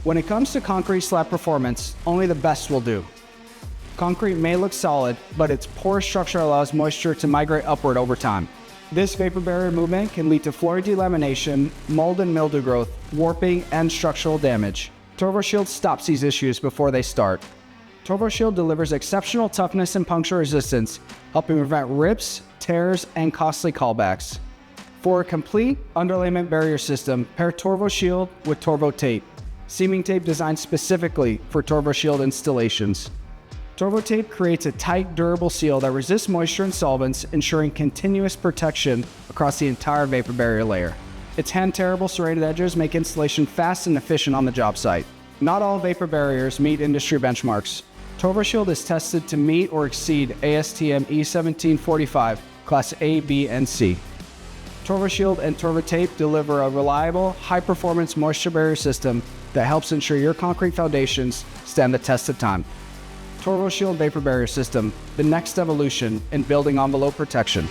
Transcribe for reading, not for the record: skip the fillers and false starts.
When it comes to concrete slab performance, only the best will do. Concrete may look solid, but its porous structure allows moisture to migrate upward over time. This vapor barrier movement can lead to flooring delamination, mold and mildew growth, warping, and structural damage. TorvoShield stops these issues before they start. TorvoShield delivers exceptional toughness and puncture resistance, helping prevent rips, tears, and costly callbacks. For a complete underlayment barrier system, pair TorvoShield with TorvoTape, seaming tape designed specifically for TorvoShield installations. TorvoTape creates a tight, durable seal that resists moisture and solvents, ensuring continuous protection across the entire vapor barrier layer. Its hand-tearable serrated edges make installation fast and efficient on the job site. Not all vapor barriers meet industry benchmarks. TorvoShield is tested to meet or exceed ASTM E1745 Class A, B, and C. TorvoShield and TorvoTape deliver a reliable, high-performance moisture barrier system that helps ensure your concrete foundations stand the test of time. TorvoShield Vapor Barrier System, the next evolution in building envelope protection.